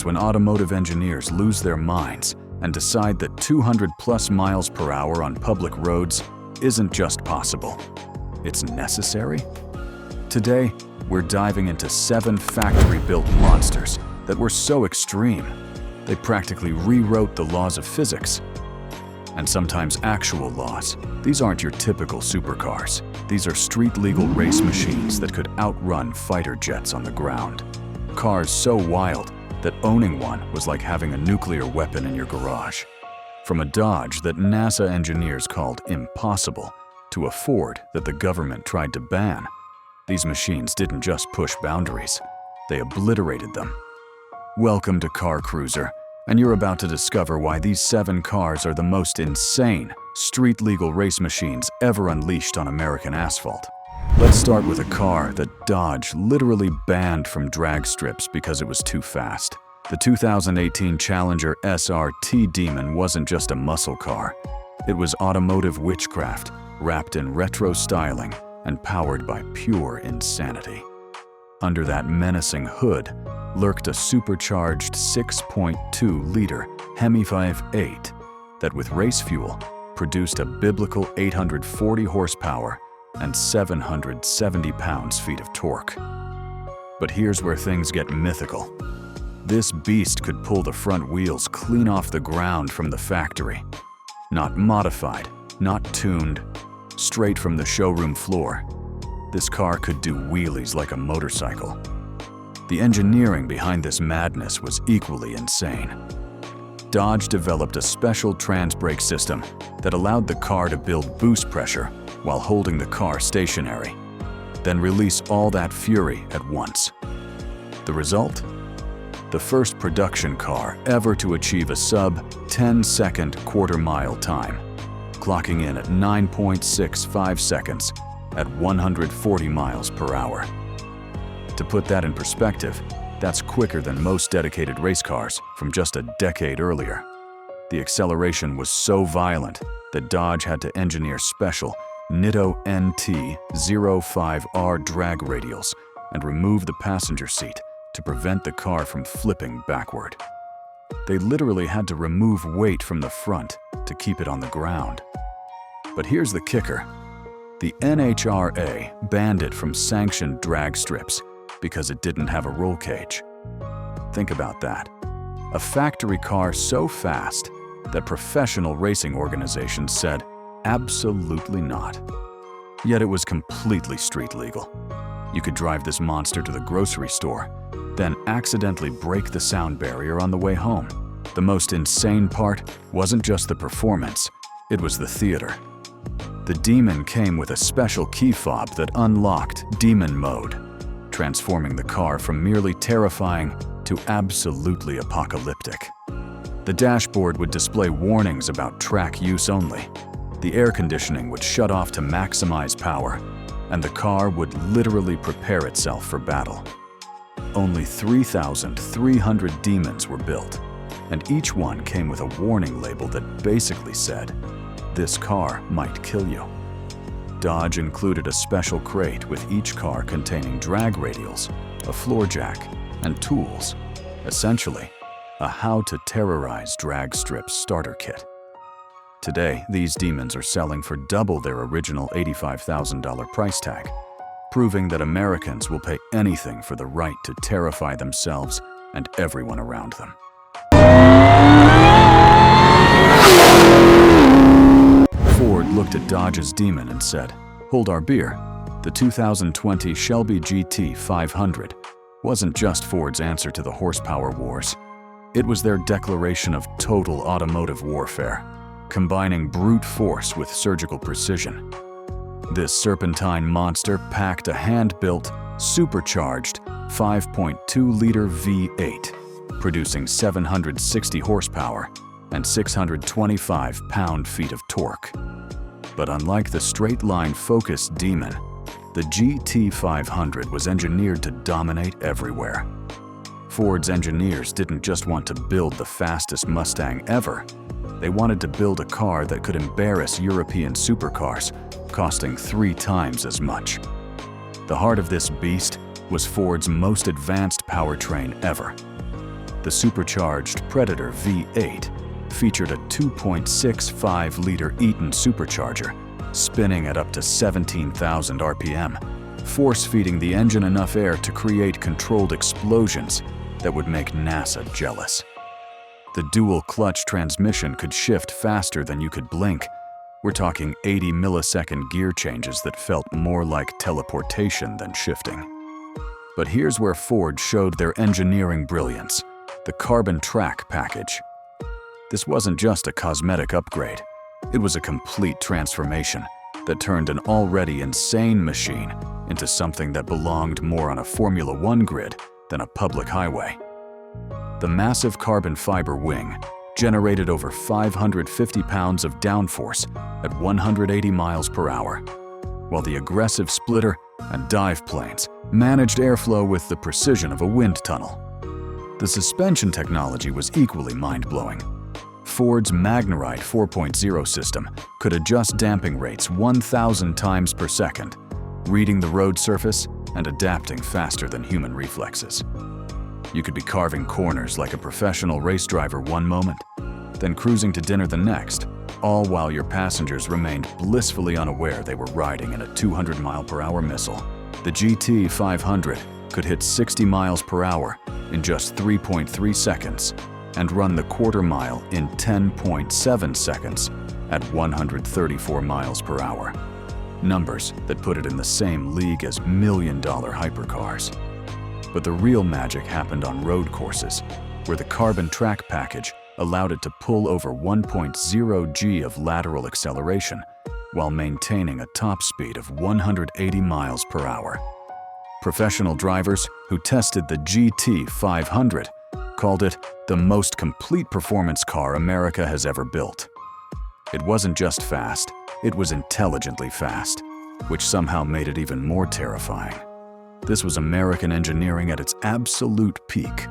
happens when automotive engineers lose their minds and decide that 200+ miles per hour on public roads isn't just possible, it's necessary? Today, we're diving into 7 factory-built monsters that were so extreme, they practically rewrote the laws of physics. And sometimes actual laws. These aren't your typical supercars. These are street-legal race machines that could outrun fighter jets on the ground. Cars so wild that owning one was like having a nuclear weapon in your garage. From a Dodge that NASA engineers called impossible to a Ford that the government tried to ban, these machines didn't just push boundaries, they obliterated them. Welcome to Car Cruiser, and you're about to discover why these 7 cars are the most insane, street-legal race machines ever unleashed on American asphalt. Let's start with a car that Dodge literally banned from drag strips because it was too fast. The 2018 Challenger SRT Demon wasn't just a muscle car. It was automotive witchcraft, wrapped in retro styling and powered by pure insanity. Under that menacing hood lurked a supercharged 6.2-liter Hemi 5.8 that with race fuel produced a biblical 840 horsepower and 770 pounds-feet of torque. But here's where things get mythical. This beast could pull the front wheels clean off the ground from the factory. Not modified, not tuned, straight from the showroom floor. This car could do wheelies like a motorcycle. The engineering behind this madness was equally insane. Dodge developed a special trans brake system that allowed the car to build boost pressure while holding the car stationary, then release all that fury at once. The result? The first production car ever to achieve a sub-10-second quarter-mile time, clocking in at 9.65 seconds at 140 miles per hour. To put that in perspective, that's quicker than most dedicated race cars from just a decade earlier. The acceleration was so violent that Dodge had to engineer special Nitto NT05R drag radials and remove the passenger seat to prevent the car from flipping backward. They literally had to remove weight from the front to keep it on the ground. But here's the kicker. The NHRA banned it from sanctioned drag strips because it didn't have a roll cage. Think about that. A factory car so fast that professional racing organizations said, absolutely not. Yet it was completely street legal. You could drive this monster to the grocery store, then accidentally break the sound barrier on the way home. The most insane part wasn't just the performance, it was the theater. The Demon came with a special key fob that unlocked Demon Mode, transforming the car from merely terrifying to absolutely apocalyptic. The dashboard would display warnings about track use only. The air conditioning would shut off to maximize power, and the car would literally prepare itself for battle. Only 3,300 Demons were built, and each one came with a warning label that basically said, "This car might kill you." Dodge included a special crate with each car containing drag radials, a floor jack, and tools. Essentially, a How to Terrorize Drag Strip starter kit. Today, these Demons are selling for double their original $85,000 price tag, proving that Americans will pay anything for the right to terrify themselves and everyone around them. Ford looked at Dodge's Demon and said, "Hold our beer." The 2020 Shelby GT 500 wasn't just Ford's answer to the horsepower wars. It was their declaration of total automotive warfare, combining brute force with surgical precision. This serpentine monster packed a hand-built, supercharged 5.2-liter V8, producing 760 horsepower and 625 pound-feet of torque. But unlike the straight-line focused Demon, the GT500 was engineered to dominate everywhere. Ford's engineers didn't just want to build the fastest Mustang ever. They wanted to build a car that could embarrass European supercars, costing 3 times as much. The heart of this beast was Ford's most advanced powertrain ever. The supercharged Predator V8 featured a 2.65-liter Eaton supercharger, spinning at up to 17,000 RPM, force-feeding the engine enough air to create controlled explosions that would make NASA jealous. The dual-clutch transmission could shift faster than you could blink. We're talking 80-millisecond gear changes that felt more like teleportation than shifting. But here's where Ford showed their engineering brilliance: the carbon track package. This wasn't just a cosmetic upgrade. It was a complete transformation that turned an already insane machine into something that belonged more on a Formula One grid than a public highway. The massive carbon fiber wing generated over 550 pounds of downforce at 180 miles per hour, while the aggressive splitter and dive planes managed airflow with the precision of a wind tunnel. The suspension technology was equally mind-blowing. Ford's Magnerite 4.0 system could adjust damping rates 1,000 times per second, reading the road surface and adapting faster than human reflexes. You could be carving corners like a professional race driver one moment, then cruising to dinner the next, all while your passengers remained blissfully unaware they were riding in a 200-mile-per-hour missile. The GT 500 could hit 60 miles per hour in just 3.3 seconds and run the quarter mile in 10.7 seconds at 134 miles per hour. Numbers that put it in the same league as million-dollar hypercars. But the real magic happened on road courses, where the carbon track package allowed it to pull over 1.0 g of lateral acceleration while maintaining a top speed of 180 miles per hour. Professional drivers who tested the GT 500 called it the most complete performance car America has ever built. It wasn't just fast, it was intelligently fast, which somehow made it even more terrifying. This was American engineering at its absolute peak,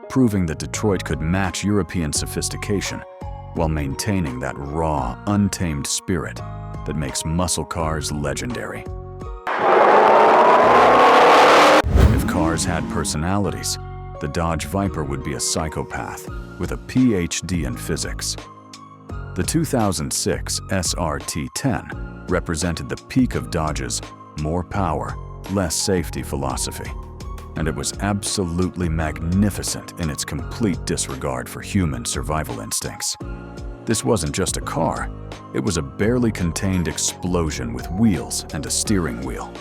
proving that Detroit could match European sophistication while maintaining that raw, untamed spirit that makes muscle cars legendary. If cars had personalities, the Dodge Viper would be a psychopath with a PhD in physics. The 2006 SRT-10 represented the peak of Dodge's more power, less safety philosophy, and it was absolutely magnificent in its complete disregard for human survival instincts. This wasn't just a car, it was a barely contained explosion with wheels and a steering wheel.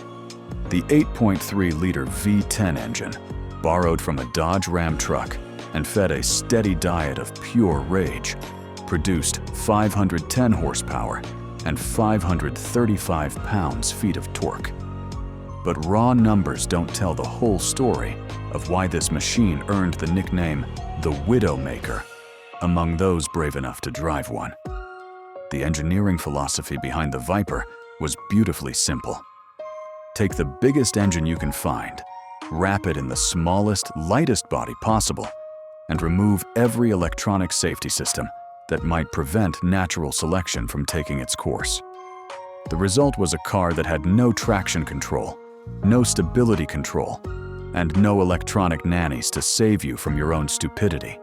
The 8.3-liter V10 engine, borrowed from a Dodge Ram truck and fed a steady diet of pure rage, produced 510 horsepower and 535 pounds-feet of torque. But raw numbers don't tell the whole story of why this machine earned the nickname the Widowmaker among those brave enough to drive one. The engineering philosophy behind the Viper was beautifully simple. Take the biggest engine you can find, wrap it in the smallest, lightest body possible, and remove every electronic safety system that might prevent natural selection from taking its course. The result was a car that had no traction control, no stability control, and no electronic nannies to save you from your own stupidity.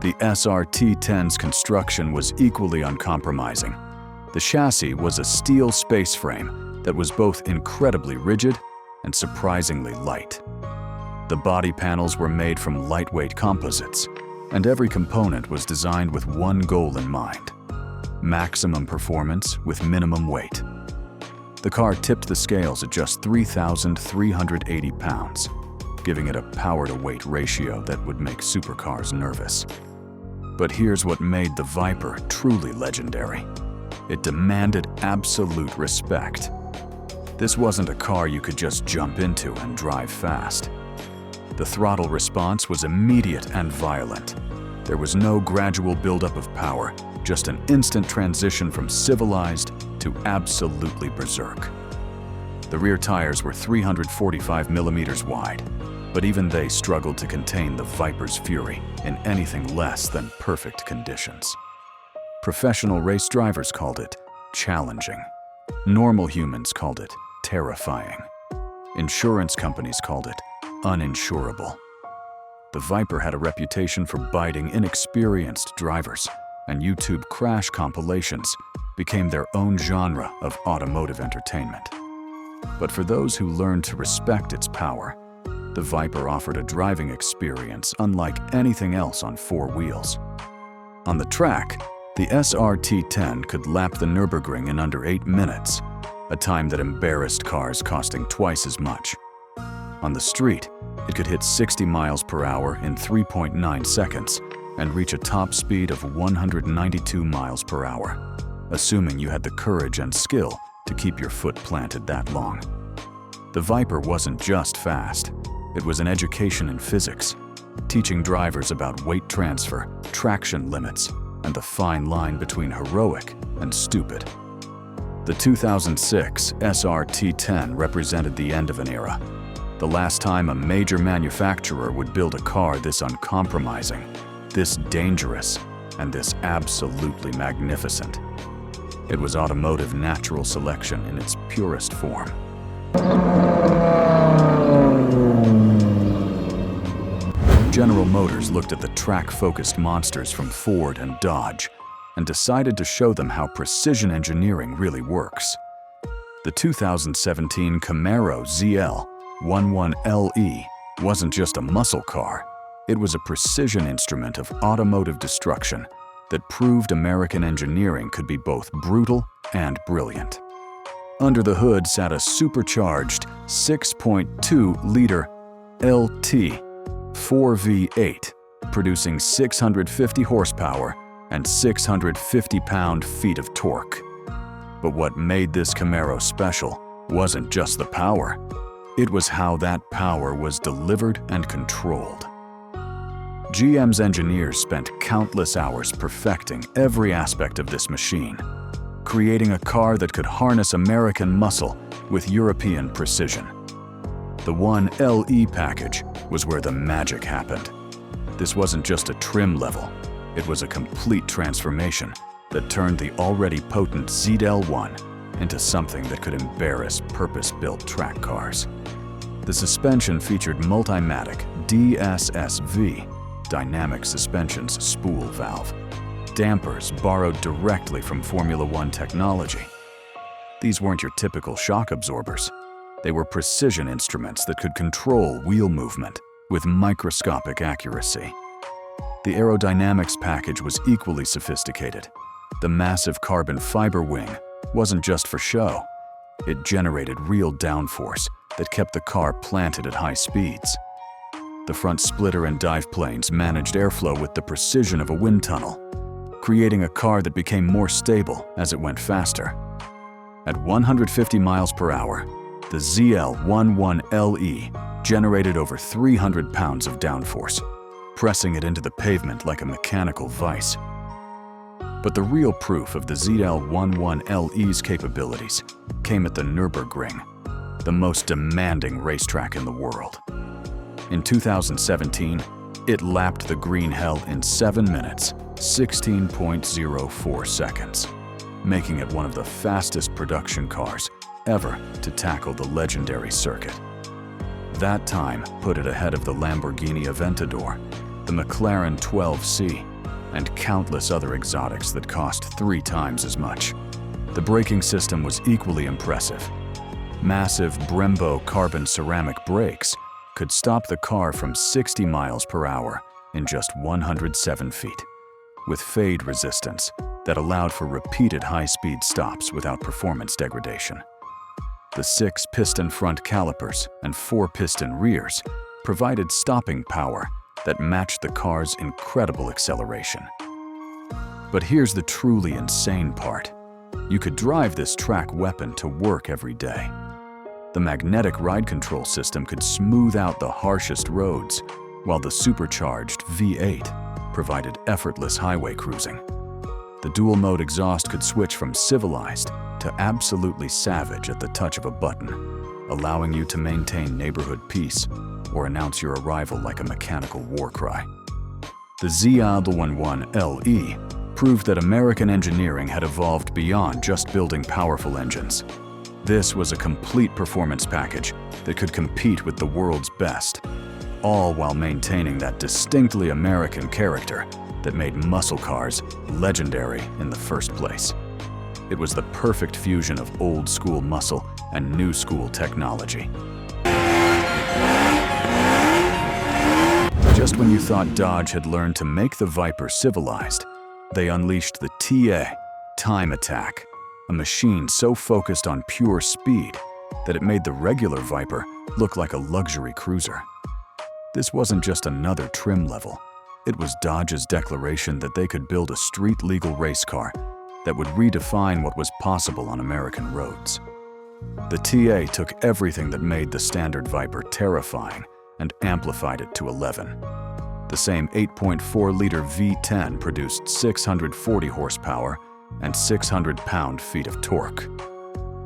The SRT-10's construction was equally uncompromising. The chassis was a steel space frame that was both incredibly rigid and surprisingly light. The body panels were made from lightweight composites, and every component was designed with one goal in mind: maximum performance with minimum weight. The car tipped the scales at just 3,380 pounds, giving it a power-to-weight ratio that would make supercars nervous. But here's what made the Viper truly legendary. It demanded absolute respect. This wasn't a car you could just jump into and drive fast. The throttle response was immediate and violent. There was no gradual buildup of power, just an instant transition from civilized to absolutely berserk. The rear tires were 345 millimeters wide, but even they struggled to contain the Viper's fury in anything less than perfect conditions. Professional race drivers called it challenging. Normal humans called it terrifying. Insurance companies called it uninsurable. The Viper had a reputation for biting inexperienced drivers, and YouTube crash compilations became their own genre of automotive entertainment. But for those who learned to respect its power, the Viper offered a driving experience unlike anything else on four wheels. On the track, the SRT-10 could lap the Nürburgring in under 8 minutes, a time that embarrassed cars costing twice as much. On the street, it could hit 60 miles per hour in 3.9 seconds and reach a top speed of 192 miles per hour, assuming you had the courage and skill to keep your foot planted that long. The Viper wasn't just fast, it was an education in physics, teaching drivers about weight transfer, traction limits, and the fine line between heroic and stupid. The 2006 SRT-10 represented the end of an era, the last time a major manufacturer would build a car this uncompromising, this dangerous, and this absolutely magnificent. It was automotive natural selection in its purest form. General Motors looked at the track-focused monsters from Ford and Dodge and decided to show them how precision engineering really works. The 2017 Camaro ZL11LE wasn't just a muscle car, it was a precision instrument of automotive destruction that proved American engineering could be both brutal and brilliant. Under the hood sat a supercharged 6.2-liter LT 4V8, producing 650 horsepower and 650 pound-feet of torque. But what made this Camaro special wasn't just the power, it was how that power was delivered and controlled. GM's engineers spent countless hours perfecting every aspect of this machine, creating a car that could harness American muscle with European precision. The 1LE package was where the magic happened. This wasn't just a trim level, it was a complete transformation that turned the already potent ZL1 into something that could embarrass purpose-built track cars. The suspension featured Multimatic DSSV, dynamic suspension's spool valve, dampers borrowed directly from Formula One technology. These weren't your typical shock absorbers. They were precision instruments that could control wheel movement with microscopic accuracy. The aerodynamics package was equally sophisticated. The massive carbon fiber wing wasn't just for show. It generated real downforce that kept the car planted at high speeds. The front splitter and dive planes managed airflow with the precision of a wind tunnel, creating a car that became more stable as it went faster. At 150 miles per hour, the ZL11LE generated over 300 pounds of downforce, pressing it into the pavement like a mechanical vise. But the real proof of the ZL11LE's capabilities came at the Nürburgring, the most demanding racetrack in the world. In 2017, it lapped the green hell in 7 minutes, 16.04 seconds, making it one of the fastest production cars ever to tackle the legendary circuit. That time put it ahead of the Lamborghini Aventador, the McLaren 12C, and countless other exotics that cost 3 times as much. The braking system was equally impressive. Massive Brembo carbon ceramic brakes could stop the car from 60 miles per hour in just 107 feet, with fade resistance that allowed for repeated high-speed stops without performance degradation. The 6-piston front calipers and 4-piston rears provided stopping power that matched the car's incredible acceleration. But here's the truly insane part. You could drive this track weapon to work every day. The magnetic ride control system could smooth out the harshest roads, while the supercharged V8 provided effortless highway cruising. The dual-mode exhaust could switch from civilized to absolutely savage at the touch of a button, allowing you to maintain neighborhood peace or announce your arrival like a mechanical war cry. The ZL11LE proved that American engineering had evolved beyond just building powerful engines. This was a complete performance package that could compete with the world's best, all while maintaining that distinctly American character that made muscle cars legendary in the first place. It was the perfect fusion of old-school muscle and new-school technology. Just when you thought Dodge had learned to make the Viper civilized, they unleashed the TA, Time Attack, a machine so focused on pure speed that it made the regular Viper look like a luxury cruiser. This wasn't just another trim level. It was Dodge's declaration that they could build a street-legal race car that would redefine what was possible on American roads. The TA took everything that made the standard Viper terrifying and amplified it to 11. The same 8.4-liter V10 produced 640 horsepower and 600 pound-feet of torque.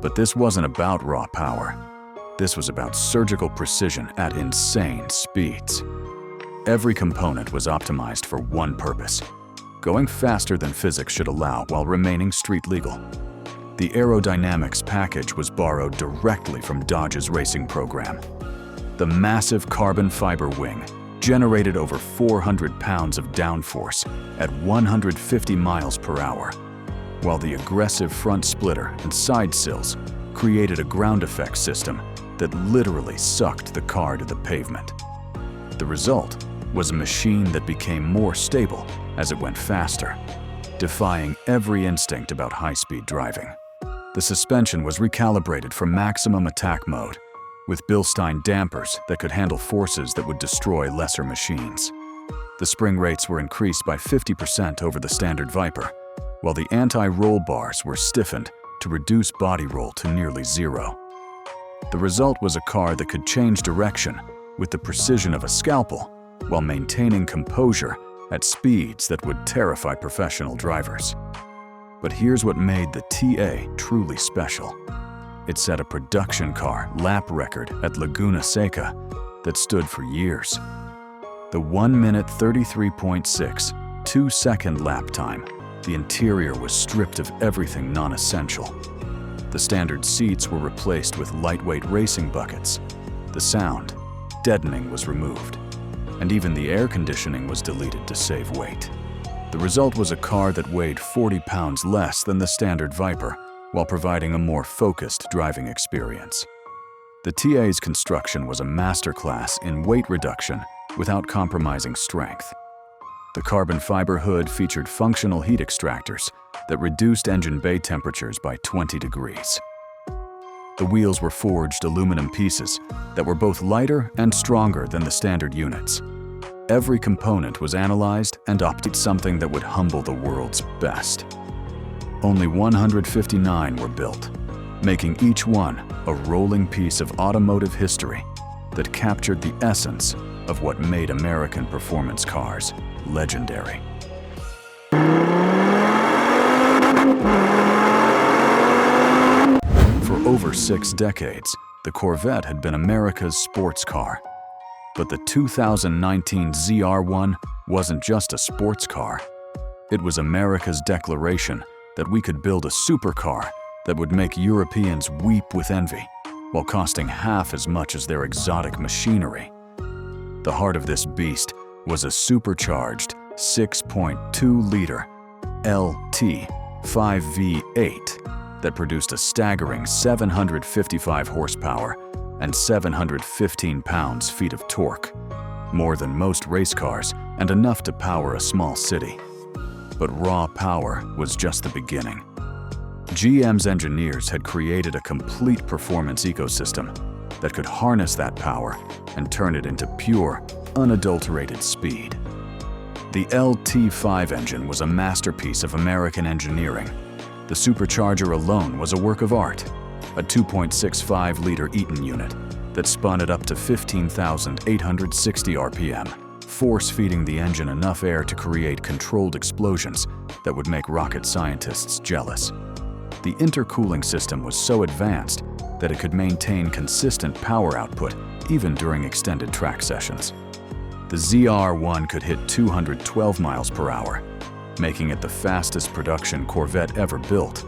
But this wasn't about raw power. This was about surgical precision at insane speeds. Every component was optimized for one purpose: going faster than physics should allow while remaining street legal. The aerodynamics package was borrowed directly from Dodge's racing program. The massive carbon fiber wing generated over 400 pounds of downforce at 150 miles per hour, while the aggressive front splitter and side sills created a ground effect system that literally sucked the car to the pavement. The result was a machine that became more stable as it went faster, defying every instinct about high-speed driving. The suspension was recalibrated for maximum attack mode, with Bilstein dampers that could handle forces that would destroy lesser machines. The spring rates were increased by 50% over the standard Viper, while the anti-roll bars were stiffened to reduce body roll to nearly zero. The result was a car that could change direction with the precision of a scalpel while maintaining composure at speeds that would terrify professional drivers. But here's what made the TA truly special. It set a production car lap record at Laguna Seca that stood for years. The 1 minute 33.6 2-second lap time, the interior was stripped of everything non-essential. The standard seats were replaced with lightweight racing buckets. The sound deadening was removed, and even the air conditioning was deleted to save weight. The result was a car that weighed 40 pounds less than the standard Viper, while providing a more focused driving experience. The TA's construction was a masterclass in weight reduction without compromising strength. The carbon fiber hood featured functional heat extractors that reduced engine bay temperatures by 20 degrees. The wheels were forged aluminum pieces that were both lighter and stronger than the standard units. Every component was analyzed and opted something that would humble the world's best. Only 159 were built, making each one a rolling piece of automotive history that captured the essence of what made American performance cars legendary. For over 6 decades, the Corvette had been America's sports car. But the 2019 ZR1 wasn't just a sports car. It was America's declaration that we could build a supercar that would make Europeans weep with envy, while costing half as much as their exotic machinery. The heart of this beast was a supercharged 6.2-liter LT 5V8 that produced a staggering 755 horsepower and 715 pounds-feet of torque, more than most race cars and enough to power a small city. But raw power was just the beginning. GM's engineers had created a complete performance ecosystem that could harness that power and turn it into pure, unadulterated speed. The LT5 engine was a masterpiece of American engineering. The supercharger alone was a work of art, a 2.65-liter Eaton unit that spun at up to 15,860 RPM, force-feeding the engine enough air to create controlled explosions that would make rocket scientists jealous. The intercooling system was so advanced that it could maintain consistent power output even during extended track sessions. The ZR1 could hit 212 miles per hour, making it the fastest production Corvette ever built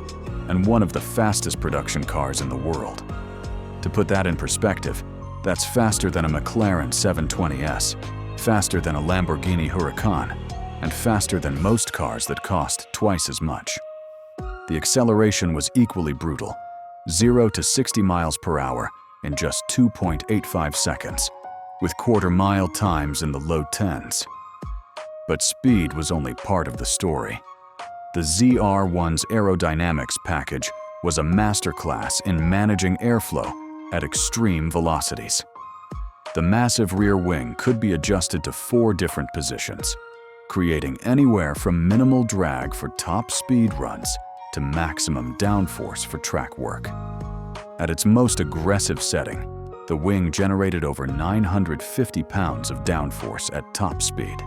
and one of the fastest production cars in the world. To put that in perspective, That's faster than a McLaren 720S, faster than a Lamborghini Huracan, and faster than most cars that cost twice as much. The acceleration was equally brutal, 0 to 60 miles per hour in just 2.85 seconds, with quarter-mile times in the low tens. But speed was only part of the story. The ZR1's aerodynamics package was a masterclass in managing airflow at extreme velocities. The massive rear wing could be adjusted to 4 different positions, creating anywhere from minimal drag for top speed runs to maximum downforce for track work. At its most aggressive setting, the wing generated over 950 pounds of downforce at top speed,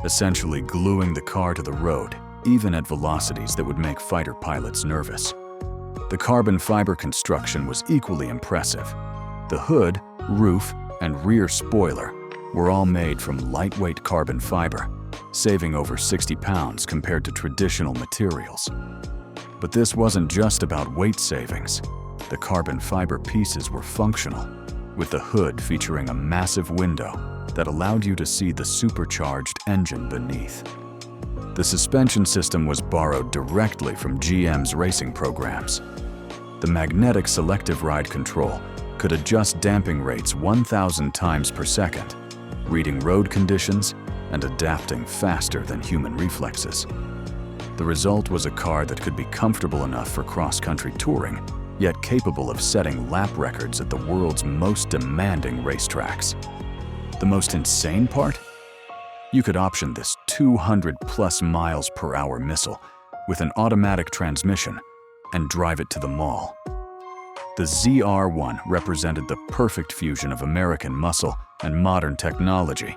essentially gluing the car to the road, even at velocities that would make fighter pilots nervous. The carbon fiber construction was equally impressive. The hood, roof, and rear spoiler were all made from lightweight carbon fiber, saving over 60 pounds compared to traditional materials. But this wasn't just about weight savings. The carbon fiber pieces were functional, with the hood featuring a massive window that allowed you to see the supercharged engine beneath. The suspension system was borrowed directly from GM's racing programs. The magnetic selective ride control could adjust damping rates 1,000 times per second, reading road conditions and adapting faster than human reflexes. The result was a car that could be comfortable enough for cross-country touring, yet capable of setting lap records at the world's most demanding racetracks. The most insane part? You could option this 200+ miles per hour missile with an automatic transmission and drive it to the mall. The ZR1 represented the perfect fusion of American muscle and modern technology,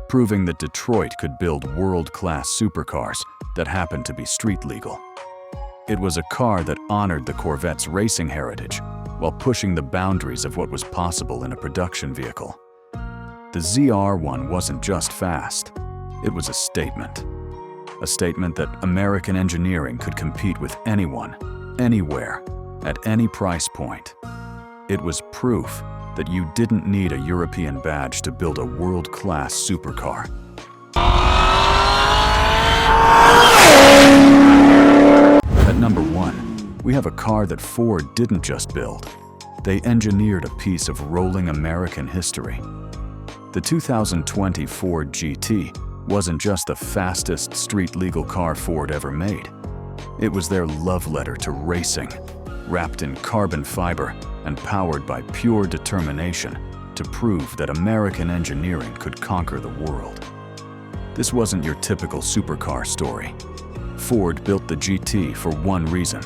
proving that Detroit could build world-class supercars that happened to be street legal. It was a car that honored the Corvette's racing heritage while pushing the boundaries of what was possible in a production vehicle. The ZR1 wasn't just fast, it was a statement. A statement that American engineering could compete with anyone, anywhere, at any price point. It was proof that you didn't need a European badge to build a world-class supercar. At number 1, we have a car that Ford didn't just build. They engineered a piece of rolling American history. The 2020 Ford GT wasn't just the fastest street-legal car Ford ever made. It was their love letter to racing, wrapped in carbon fiber and powered by pure determination to prove that American engineering could conquer the world. This wasn't your typical supercar story. Ford built the GT for one reason: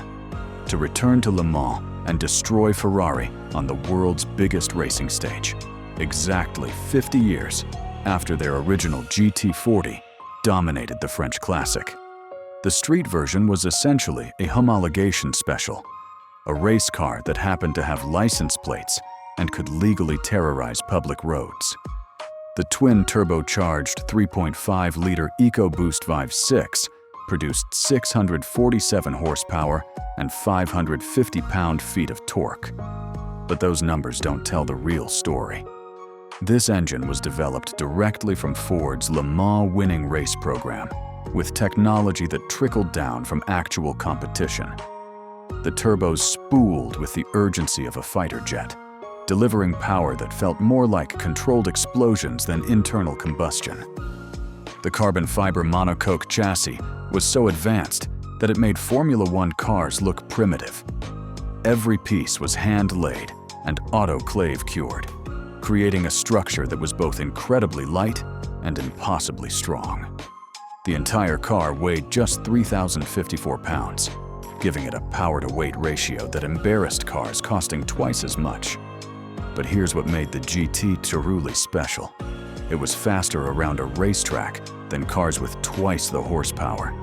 to return to Le Mans and destroy Ferrari on the world's biggest racing stage, exactly 50 years after their original GT40 dominated the French classic. The street version was essentially a homologation special, a race car that happened to have license plates and could legally terrorize public roads. The twin turbocharged 3.5-liter EcoBoost Vive 6 produced 647 horsepower and 550 pound-feet of torque. But those numbers don't tell the real story. This engine was developed directly from Ford's Le Mans winning race program, with technology that trickled down from actual competition. The turbos spooled with the urgency of a fighter jet, delivering power that felt more like controlled explosions than internal combustion. The carbon fiber monocoque chassis was so advanced that it made Formula One cars look primitive. Every piece was hand-laid and autoclave cured, creating a structure that was both incredibly light and impossibly strong. The entire car weighed just 3,054 pounds, giving it a power-to-weight ratio that embarrassed cars costing twice as much. But here's what made the GT truly special. It was faster around a racetrack than cars with twice the horsepower.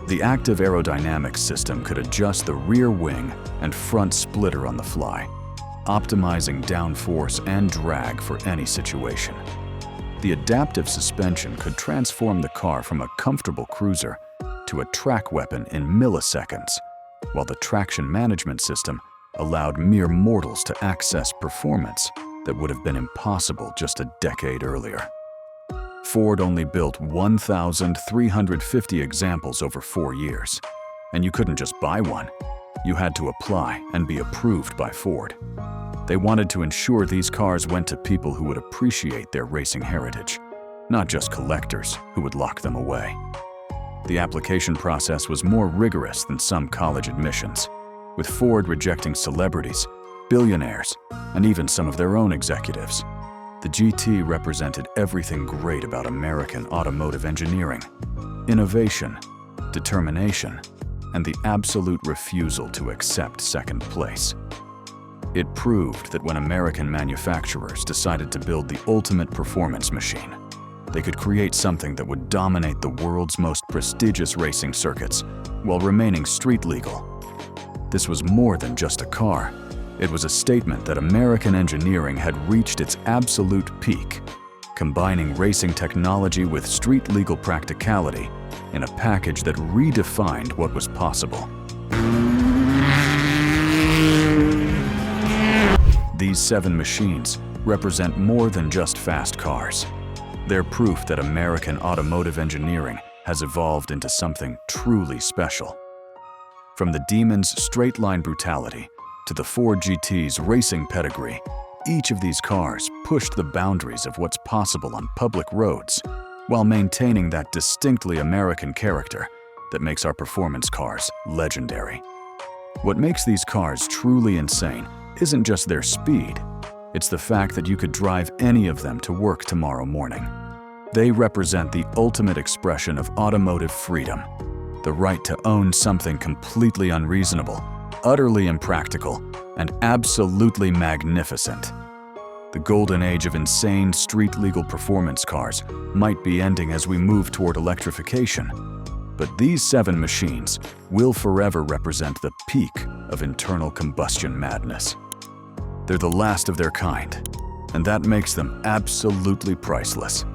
The active aerodynamics system could adjust the rear wing and front splitter on the fly, optimizing downforce and drag for any situation. The adaptive suspension could transform the car from a comfortable cruiser to a track weapon in milliseconds, while the traction management system allowed mere mortals to access performance that would have been impossible just a decade earlier. Ford only built 1,350 examples over 4 years, and you couldn't just buy one. You had to apply and be approved by Ford. They wanted to ensure these cars went to people who would appreciate their racing heritage, not just collectors who would lock them away. The application process was more rigorous than some college admissions, with Ford rejecting celebrities, billionaires, and even some of their own executives. The GT represented everything great about American automotive engineering: innovation, determination, and the absolute refusal to accept second place. It proved that when American manufacturers decided to build the ultimate performance machine, they could create something that would dominate the world's most prestigious racing circuits while remaining street legal. This was more than just a car. It was a statement that American engineering had reached its absolute peak, combining racing technology with street-legal practicality in a package that redefined what was possible. These 7 machines represent more than just fast cars. They're proof that American automotive engineering has evolved into something truly special. From the Demon's straight-line brutality to the Ford GT's racing pedigree, each of these cars pushed the boundaries of what's possible on public roads while maintaining that distinctly American character that makes our performance cars legendary. What makes these cars truly insane isn't just their speed, it's the fact that you could drive any of them to work tomorrow morning. They represent the ultimate expression of automotive freedom, the right to own something completely unreasonable, utterly impractical, and absolutely magnificent. The golden age of insane street-legal performance cars might be ending as we move toward electrification, but these 7 machines will forever represent the peak of internal combustion madness. They're the last of their kind, and that makes them absolutely priceless.